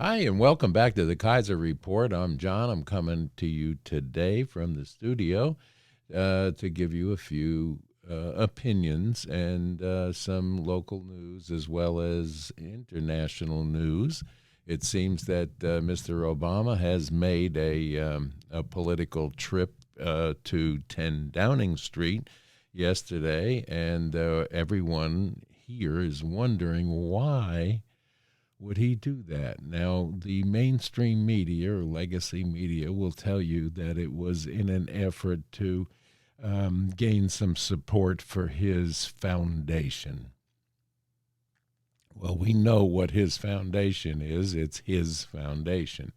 Hi, and welcome back to the Kaiser Report. I'm John. I'm coming to you today from the studio to give you a few opinions and some local news as well as international news. It seems that Mr. Obama has made a political trip to 10 Downing Street yesterday, and everyone here is wondering why would he do that? Now, the mainstream media or legacy media will tell you that it was in an effort to gain some support for his foundation. Well, we know what his foundation is. It's his foundation.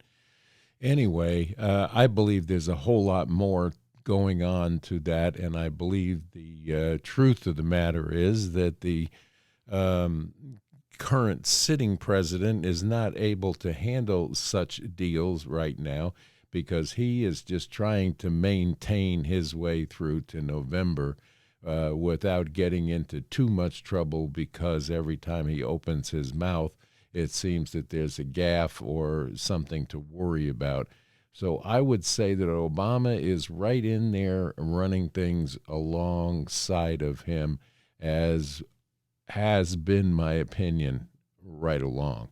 Anyway, I believe there's a whole lot more going on to that, and I believe the truth of the matter is that the um, current sitting president is not able to handle such deals right now because he is just trying to maintain his way through to November without getting into too much trouble because every time he opens his mouth, it seems that there's a gaffe or something to worry about. So I would say that Obama is right in there running things alongside of him, as has been my opinion right along.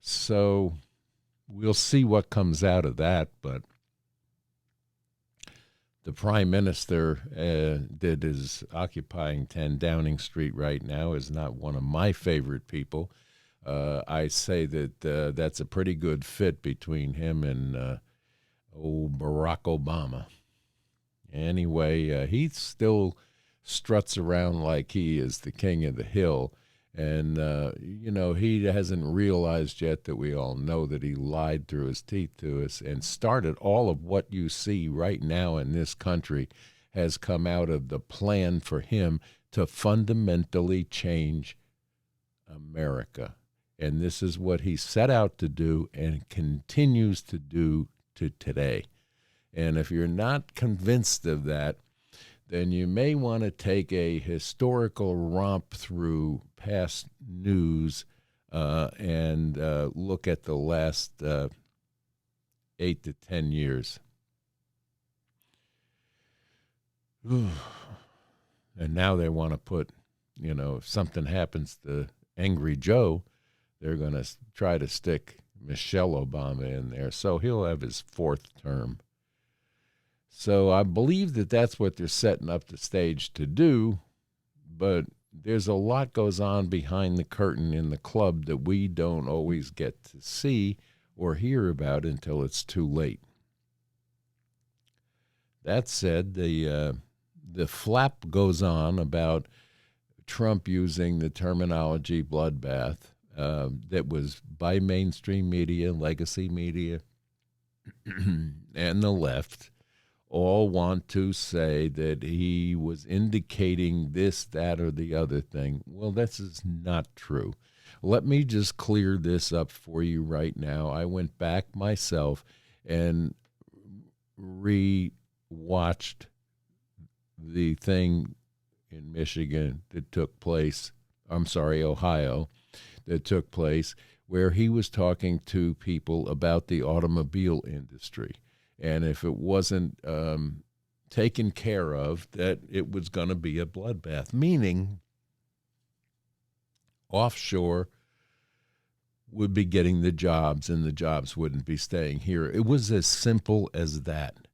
So we'll see what comes out of that. But the prime minister that is occupying 10 Downing Street right now is not one of my favorite people. I say that that's a pretty good fit between him and old Barack Obama. Anyway, he still struts around like he is the king of the hill. And, he hasn't realized yet that we all know that he lied through his teeth to us and started all of what you see right now in this country has come out of the plan for him to fundamentally change America. And this is what he set out to do and continues to do to today. And if you're not convinced of that, then you may want to take a historical romp through past news and look at the last 8 to 10 years. And now they want to put, if something happens to Angry Joe, they're going to try to stick Michelle Obama in there. So he'll have his fourth term. So I believe that that's what they're setting up the stage to do, but there's a lot goes on behind the curtain in the club that we don't always get to see or hear about until it's too late. That said, the flap goes on about Trump using the terminology bloodbath that was by mainstream media, legacy media, and the left. All want to say that he was indicating this, that, or the other thing. Well, this is not true. Let me just clear this up for you right now. I went back myself and re-watched the thing in Michigan that took place, Ohio, that took place, where he was talking to people about the automobile industry. And if it wasn't taken care of, that it was going to be a bloodbath, meaning offshore would be getting the jobs and the jobs wouldn't be staying here. It was as simple as that.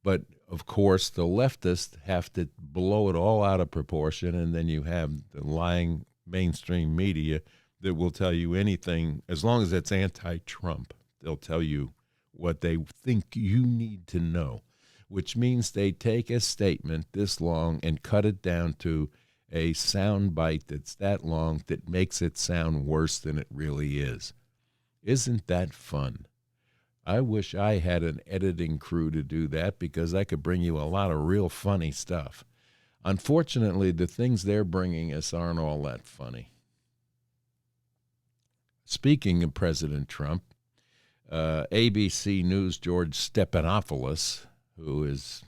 But, of course, the leftists have to blow it all out of proportion, and then you have the lying mainstream media that will tell you anything, as long as it's anti-Trump, they'll tell you what they think you need to know, which means they take a statement this long and cut it down to a sound bite that's that long that makes it sound worse than it really is. Isn't that fun? I wish I had an editing crew to do that because I could bring you a lot of real funny stuff. Unfortunately, the things they're bringing us aren't all that funny. Speaking of President Trump, ABC News' George Stephanopoulos, who is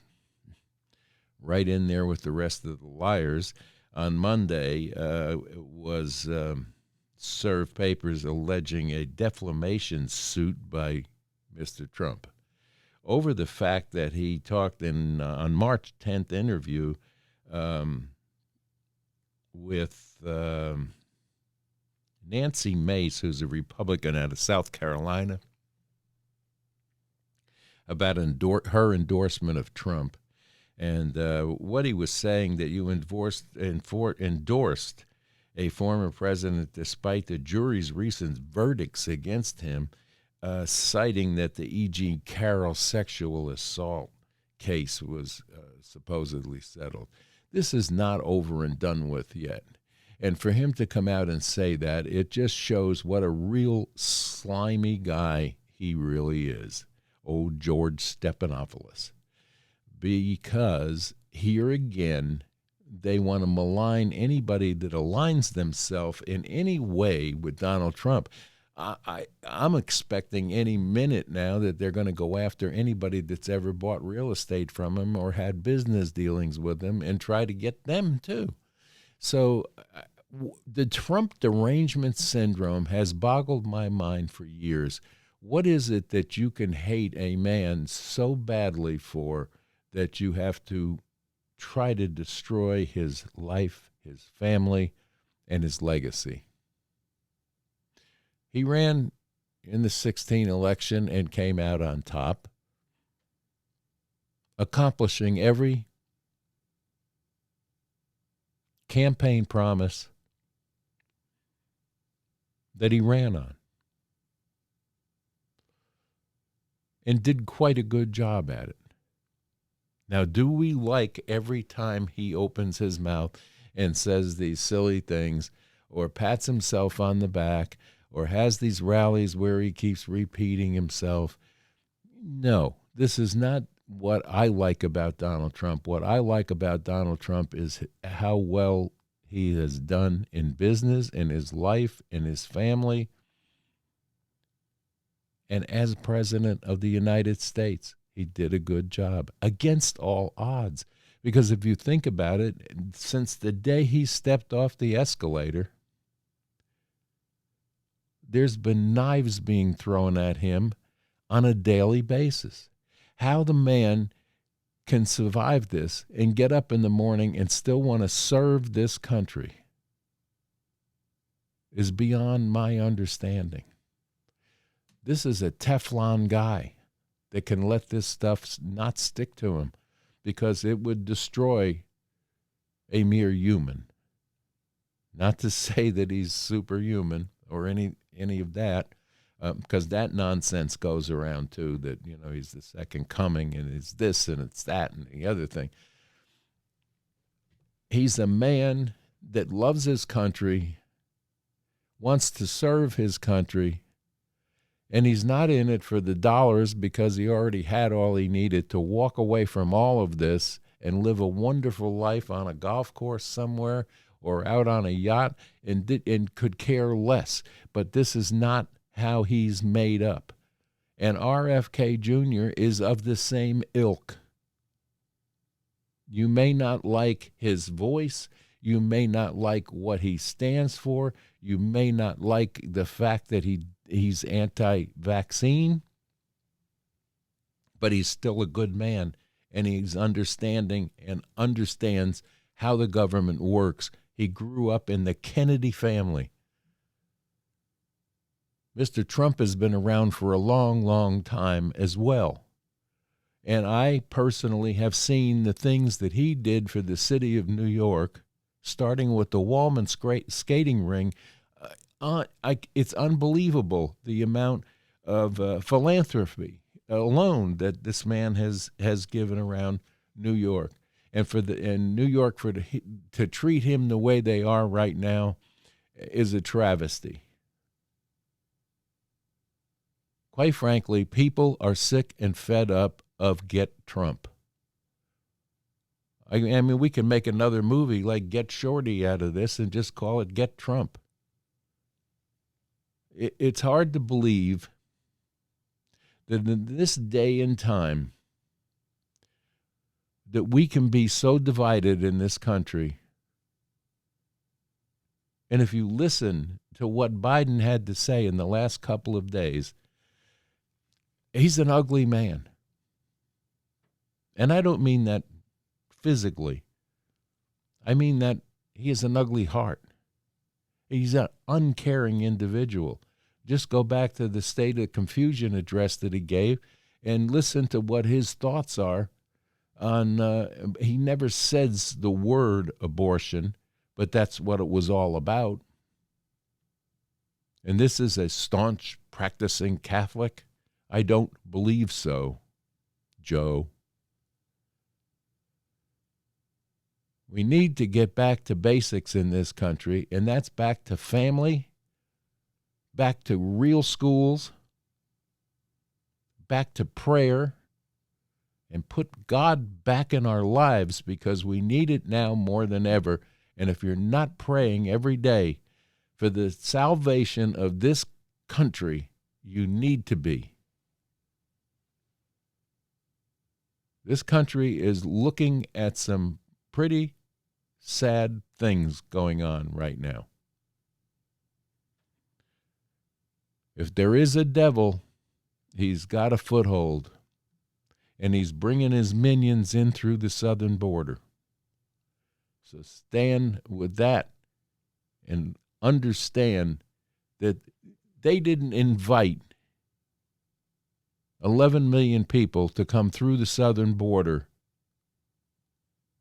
right in there with the rest of the liars, on Monday was serve papers alleging a defamation suit by Mr. Trump over the fact that he talked on March 10th interview with Nancy Mace, who's a Republican out of South Carolina, about her endorsement of Trump. And what he was saying, that you endorsed a former president despite the jury's recent verdicts against him, citing that the E.G. Carroll sexual assault case was supposedly settled. This is not over and done with yet. And for him to come out and say that, it just shows what a real slimy guy he really is, old George Stephanopoulos. Because here again, they want to malign anybody that aligns themselves in any way with Donald Trump. I'm expecting any minute now that they're going to go after anybody that's ever bought real estate from him or had business dealings with him and try to get them too. So the Trump derangement syndrome has boggled my mind for years. What is it that you can hate a man so badly for that you have to try to destroy his life, his family, and his legacy? He ran in the 2016 election and came out on top, accomplishing every campaign promise that he ran on, and did quite a good job at it. Now, do we like every time he opens his mouth and says these silly things or pats himself on the back or has these rallies where he keeps repeating himself? No, this is not what I like about Donald Trump. What I like about Donald Trump is how well he has done in business, in his life, in his family, and as president of the United States. He did a good job against all odds. Because if you think about it, since the day he stepped off the escalator, there's been knives being thrown at him on a daily basis. How the man can survive this and get up in the morning and still want to serve this country is beyond my understanding. This is a Teflon guy that can let this stuff not stick to him, because it would destroy a mere human. Not to say that he's superhuman or any of that, because that nonsense goes around too, that, you know, he's the second coming and it's this and it's that and the other thing. He's a man that loves his country, wants to serve his country, and he's not in it for the dollars, because he already had all he needed to walk away from all of this and live a wonderful life on a golf course somewhere or out on a yacht, and could care less. But this is not how he's made up. And RFK Jr. is of the same ilk. You may not like his voice. You may not like what he stands for. You may not like the fact that he's anti-vaccine, but he's still a good man, and he's understanding and understands how the government works. He grew up in the Kennedy family. Mr. Trump has been around for a long, long time as well. And I personally have seen the things that he did for the city of New York, starting with the Wallman skating ring. It's unbelievable the amount of philanthropy alone that this man has given around New York. And New York to treat him the way they are right now is a travesty. Quite frankly, people are sick and fed up of Get Trump. I mean, we can make another movie like Get Shorty out of this and just call it Get Trump. It's hard to believe that in this day and time that we can be so divided in this country And if you listen to what Biden had to say in the last couple of days, he's an ugly man. And I don't mean that physically. I mean that he has an ugly heart. He's an uncaring individual. Just go back to the State of Confusion address that he gave and listen to what his thoughts are on, he never says the word abortion, but that's what it was all about. And this is a staunch practicing Catholic? I don't believe so, Joe. We need to get back to basics in this country, and that's back to family, back to real schools, back to prayer, and put God back in our lives, because we need it now more than ever. And if you're not praying every day for the salvation of this country, you need to be. This country is looking at some pretty sad things going on right now. If there is a devil, he's got a foothold, and he's bringing his minions in through the southern border. So stand with that and understand that they didn't invite 11 million people to come through the southern border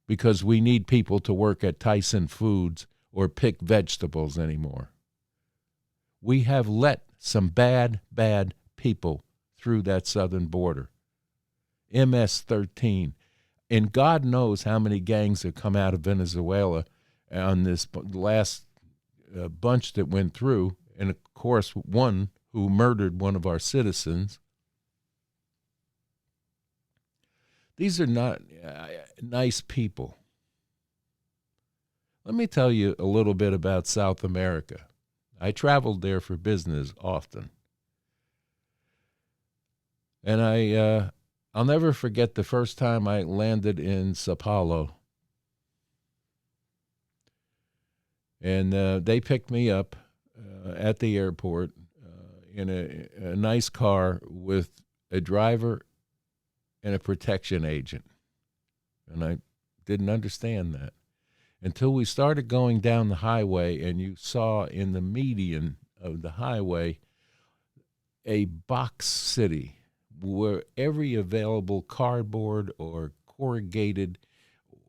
because we need people to work at Tyson Foods or pick vegetables anymore. We have let some bad people through that southern border. MS-13. And God knows how many gangs have come out of Venezuela on this last bunch that went through. And, of course, one who murdered one of our citizens. These are not nice people. Let me tell you a little bit about South America. I traveled there for business often. And I'll never forget the first time I landed in Sao Paulo. And they picked me up at the airport in a nice car with a driver and a protection agent. And I didn't understand that until we started going down the highway, and you saw in the median of the highway a box city where every available cardboard or corrugated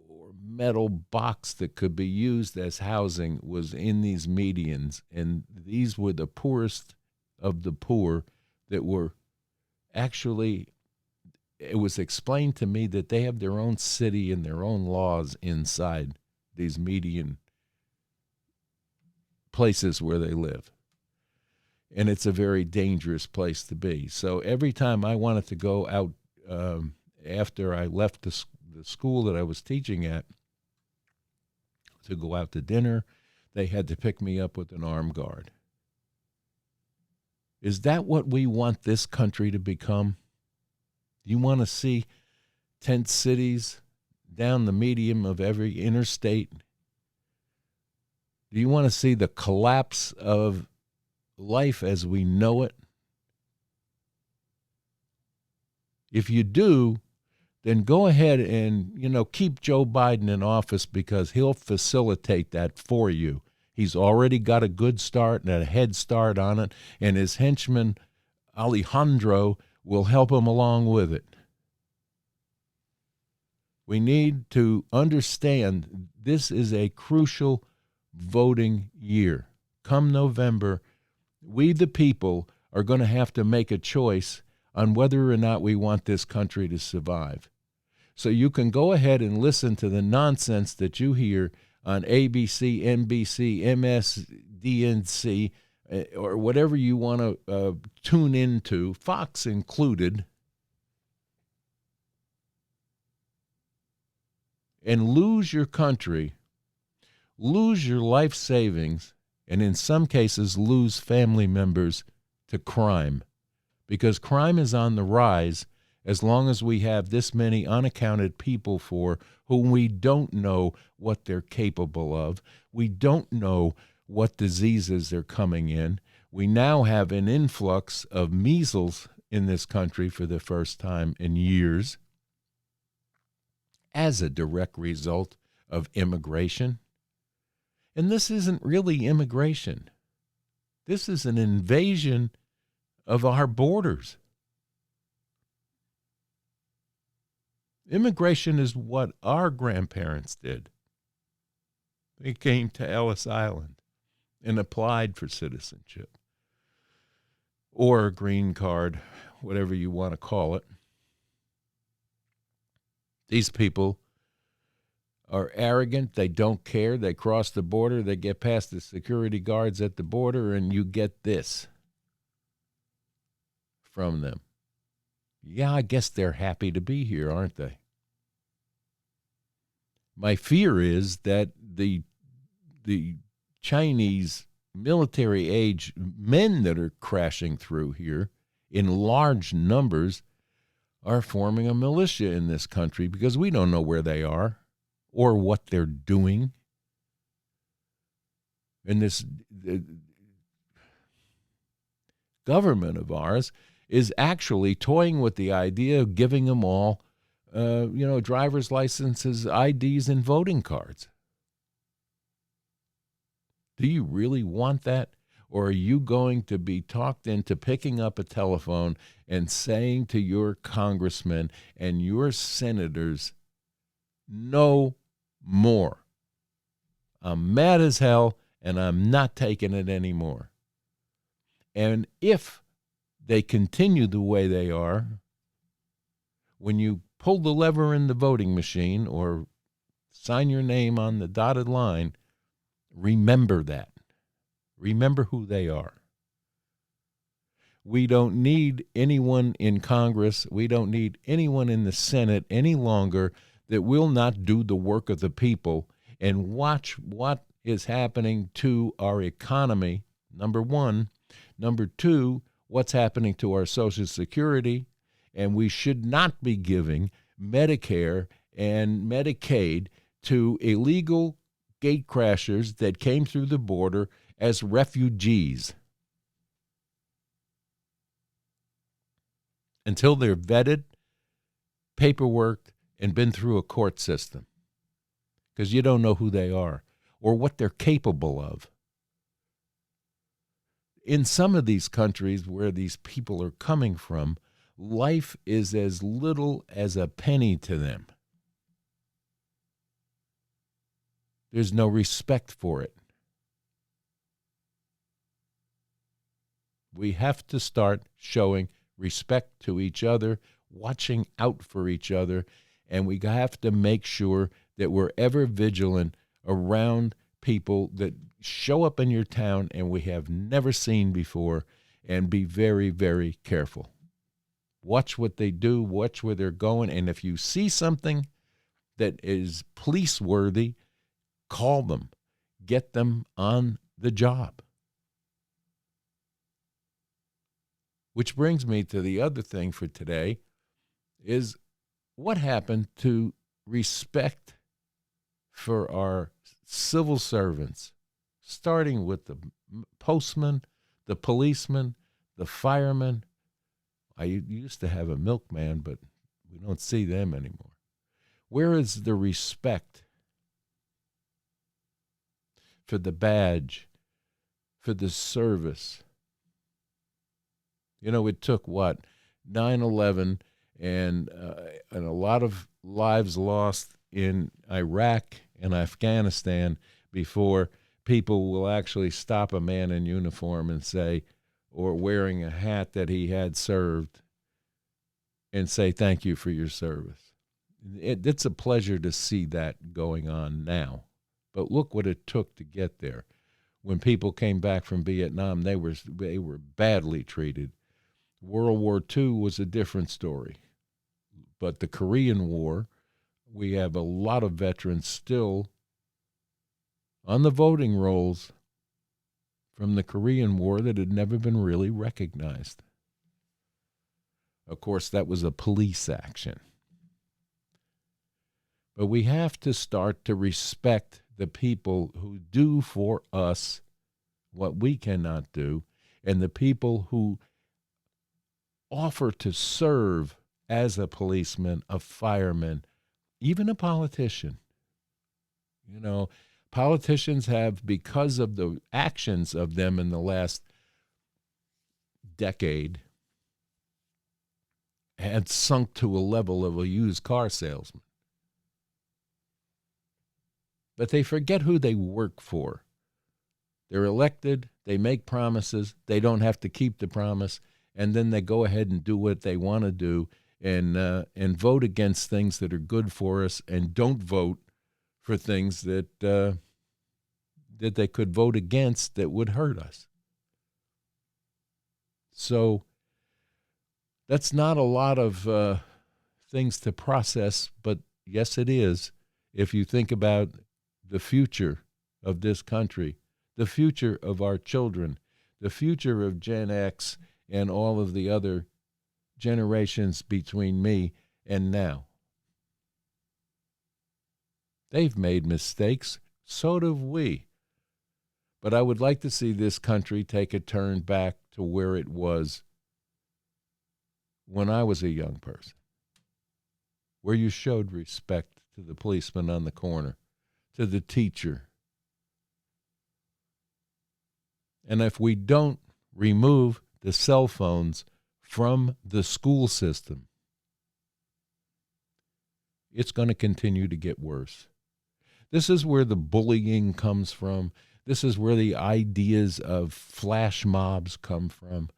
or metal box that could be used as housing was in these medians. And these were the poorest of the poor that were actually, it was explained to me that they have their own city and their own laws inside these median places where they live. And it's a very dangerous place to be. So every time I wanted to go out after I left the school that I was teaching at to go out to dinner, they had to pick me up with an armed guard. Is that what we want this country to become? You want to see tent cities down the median of every interstate? Do you want to see the collapse of life as we know it? If you do, then go ahead and, keep Joe Biden in office, because he'll facilitate that for you. He's already got a good start and a head start on it, and his henchman, Alejandro, will help him along with it. We need to understand this is a crucial voting year. Come November, we the people are going to have to make a choice on whether or not we want this country to survive. So you can go ahead and listen to the nonsense that you hear on ABC, NBC, MSDNC, or whatever you want to tune into, Fox included, and lose your country, lose your life savings, and in some cases lose family members to crime. Because crime is on the rise as long as we have this many unaccounted people for whom we don't know what they're capable of. We don't know what diseases are coming in. We now have an influx of measles in this country for the first time in years as a direct result of immigration. And this isn't really immigration. This is an invasion of our borders. Immigration is what our grandparents did. They came to Ellis Island and applied for citizenship or a green card, whatever you want to call it. These people are arrogant. They don't care. They cross the border. They get past the security guards at the border, and you get this from them. Yeah, I guess they're happy to be here, aren't they? My fear is that the Chinese military-age men that are crashing through here in large numbers are forming a militia in this country because we don't know where they are or what they're doing. And this government of ours is actually toying with the idea of giving them all, driver's licenses, IDs, and voting cards. Do you really want that? Or are you going to be talked into picking up a telephone and saying to your congressmen and your senators, no more? I'm mad as hell, and I'm not taking it anymore. And if they continue the way they are, when you pull the lever in the voting machine or sign your name on the dotted line, remember that. Remember who they are. We don't need anyone in Congress. We don't need anyone in the Senate any longer that will not do the work of the people and watch what is happening to our economy, number one. Number two, what's happening to our Social Security. And we should not be giving Medicare and Medicaid to illegal gatecrashers that came through the border as refugees until they're vetted, paperworked, and been through a court system, because you don't know who they are or what they're capable of. In some of these countries where these people are coming from, life is as little as a penny to them. There's no respect for it. We have to start showing respect to each other, watching out for each other, and we have to make sure that we're ever vigilant around people that show up in your town and we have never seen before, and be very, very careful. Watch what they do, watch where they're going, and if you see something that is police-worthy, call them. Get them on the job. Which brings me to the other thing for today, is what happened to respect for our civil servants, starting with the postman, the policeman, the fireman. I used to have a milkman, but we don't see them anymore. Where is the respect for the badge, for the service? You know, it took, 9/11 and a lot of lives lost in Iraq and Afghanistan before people will actually stop a man in uniform and say, or wearing a hat that he had served, and say, thank you for your service. It's a pleasure to see that going on now. But look what it took to get there. When people came back from Vietnam, they were badly treated. World War II was a different story. But the Korean War, we have a lot of veterans still on the voting rolls from the Korean War that had never been really recognized. Of course, that was a police action. But we have to start to respect the people who do for us what we cannot do, and the people who offer to serve as a policeman, a fireman, even a politician. You know, politicians have, because of the actions of them in the last decade, had sunk to a level of a used car salesman. But they forget who they work for. They're elected, they make promises, they don't have to keep the promise, and then they go ahead and do what they want to do and vote against things that are good for us and don't vote for things that that they could vote against that would hurt us. So that's not a lot of things to process, but yes, it is if you think about the future of this country, the future of our children, the future of Gen X and all of the other generations between me and now. They've made mistakes, so do we. But I would like to see this country take a turn back to where it was when I was a young person, where you showed respect to the policeman on the corner, to the teacher. And if we don't remove the cell phones from the school system, it's going to continue to get worse. This is where the bullying comes from. This is where the ideas of flash mobs come from.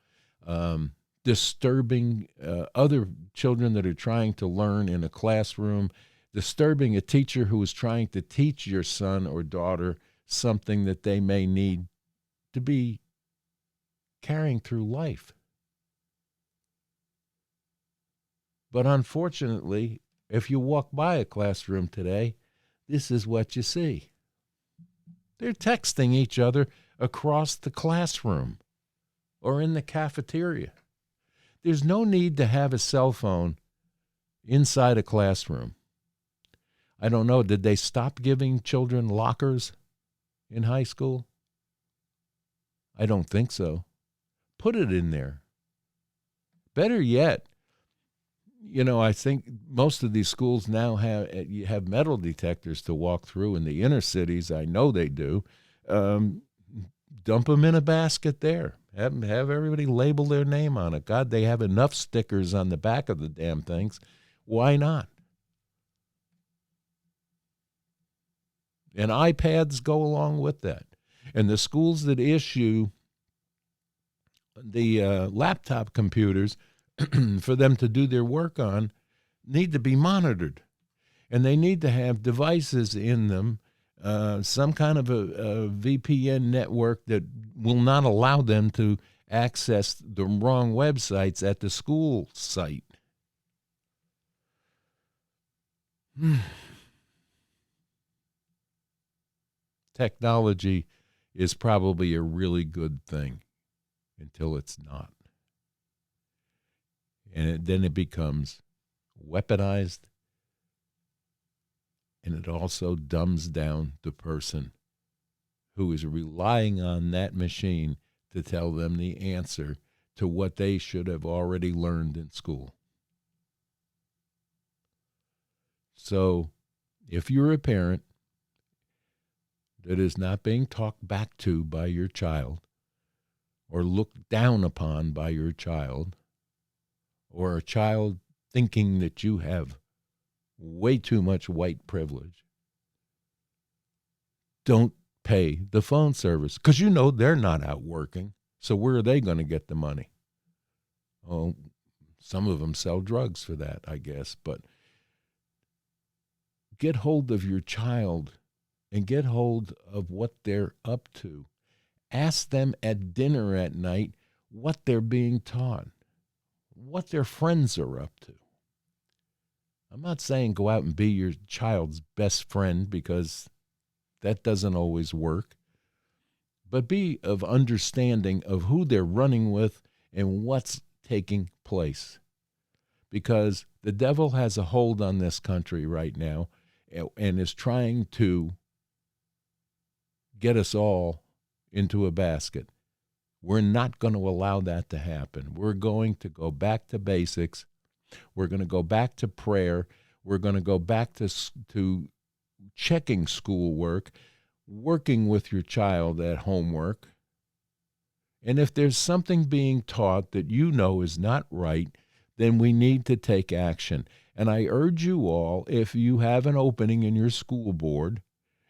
Disturbing other children that are trying to learn in a classroom, disturbing a teacher who is trying to teach your son or daughter something that they may need to be carrying through life. But unfortunately, if you walk by a classroom today, this is what you see. They're texting each other across the classroom or in the cafeteria. There's no need to have a cell phone inside a classroom. I don't know, did they stop giving children lockers in high school? I don't think so. Put it in there. Better yet, you know, I think most of these schools now have metal detectors to walk through. In the inner cities, I know they do. Dump them in a basket there. Have everybody label their name on it. God, they have enough stickers on the back of the damn things. Why not? And iPads go along with that. And the schools that issue the laptop computers for them to do their work on need to be monitored. And they need to have devices in them, some kind of a VPN network that will not allow them to access the wrong websites at the school site. Technology is probably a really good thing until it's not. And then it becomes weaponized, and it also dumbs down the person who is relying on that machine to tell them the answer to what they should have already learned in school. So if you're a parent that is not being talked back to by your child, or looked down upon by your child, or a child thinking that you have way too much white privilege, don't pay the phone service, because you know they're not out working. So where are they going to get the money? Oh, some of them sell drugs for that, I guess. But get hold of your child and get hold of what they're up to. Ask them at dinner at night what they're being taught, what their friends are up to. I'm not saying go out and be your child's best friend, because that doesn't always work. But be of understanding of who they're running with and what's taking place. Because the devil has a hold on this country right now and is trying to get us all into a basket. We're not going to allow that to happen. We're going to go back to basics. We're going to go back to prayer. We're going to go back to checking schoolwork, working with your child at homework. And if there's something being taught that you know is not right, then we need to take action. And I urge you all, if you have an opening in your school board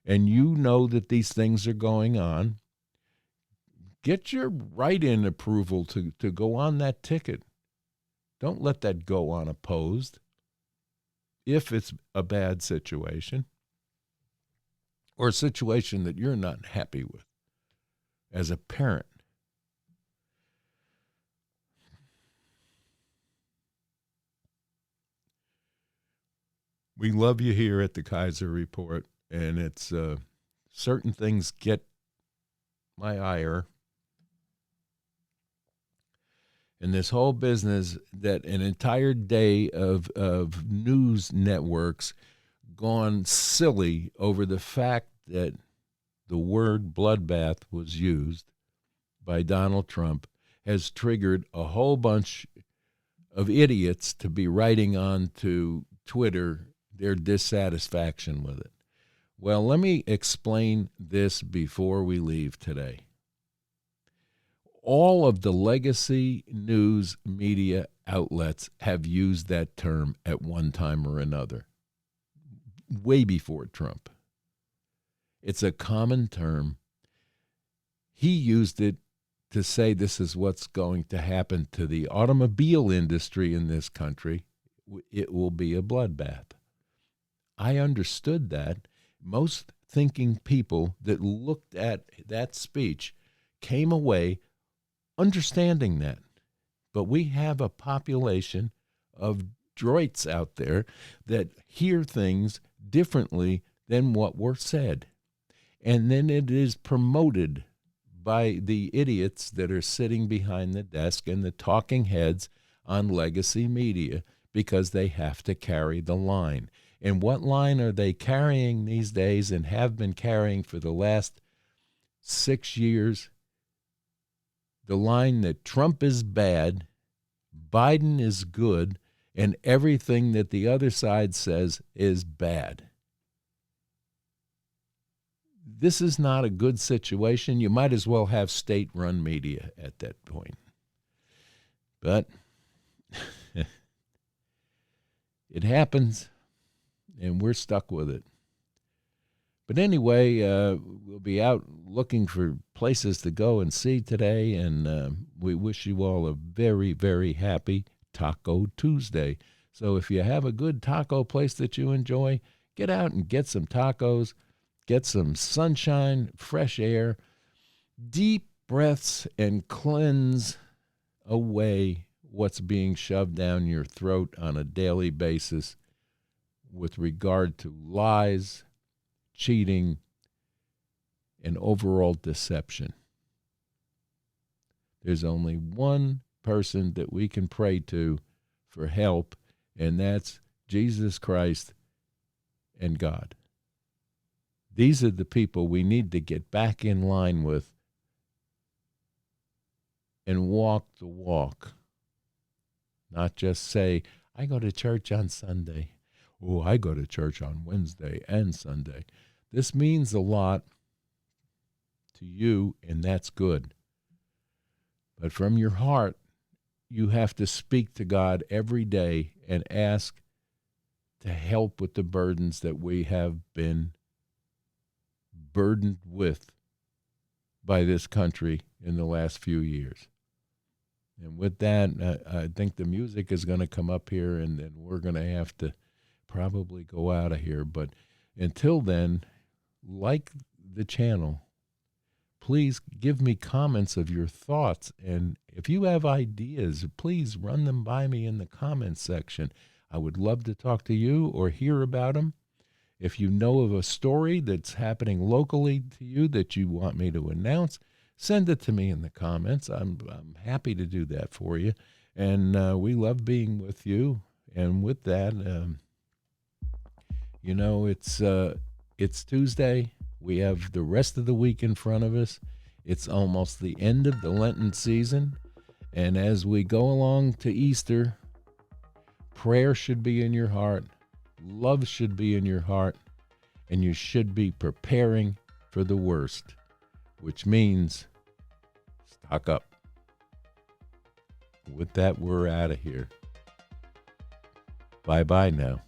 and you know that these things are going on, get your write-in approval to go on that ticket. Don't let that go unopposed if it's a bad situation or a situation that you're not happy with as a parent. We love you here at the Kaiser Report, and it's certain things get my ire. And this whole business that an entire day of news networks gone silly over the fact that the word bloodbath was used by Donald Trump has triggered a whole bunch of idiots to be writing on to Twitter their dissatisfaction with it. Well, let me explain this before we leave today. All of the legacy news media outlets have used that term at one time or another, way before Trump. It's a common term. He used it to say this is what's going to happen to the automobile industry in this country. It will be a bloodbath. I understood that. Most thinking people that looked at that speech came away understanding that. But we have a population of droids out there that hear things differently than what were said. And then it is promoted by the idiots that are sitting behind the desk and the talking heads on legacy media because they have to carry the line. And what line are they carrying these days and have been carrying for the last 6 years? The line that Trump is bad, Biden is good, and everything that the other side says is bad. This is not a good situation. You might as well have state-run media at that point. But it happens, and we're stuck with it. But anyway, we'll be out looking for places to go and see today, and we wish you all a very, very happy Taco Tuesday. So if you have a good taco place that you enjoy, get out and get some tacos, get some sunshine, fresh air, deep breaths, and cleanse away what's being shoved down your throat on a daily basis with regard to lies, cheating, and overall deception. There's only one person that we can pray to for help, and that's Jesus Christ and God. These are the people we need to get back in line with and walk the walk. Not just say, I go to church on Sunday. Oh, I go to church on Wednesday and Sunday. This means a lot to you, and that's good. But from your heart, you have to speak to God every day and ask to help with the burdens that we have been burdened with by this country in the last few years. And with that, I think the music is going to come up here, and then we're going to have to probably go out of here. But until then, like the channel, please give me comments of your thoughts. And if you have ideas, please run them by me in the comments section. I would love to talk to you or hear about them. If you know of a story that's happening locally to you that you want me to announce, send it to me in the comments. I'm happy to do that for you. And we love being with you. And with that, it's Tuesday. We have the rest of the week in front of us. It's almost the end of the Lenten season, and as we go along to Easter, prayer should be in your heart, love should be in your heart, and you should be preparing for the worst, which means stock up. With that, we're out of here. Bye-bye now.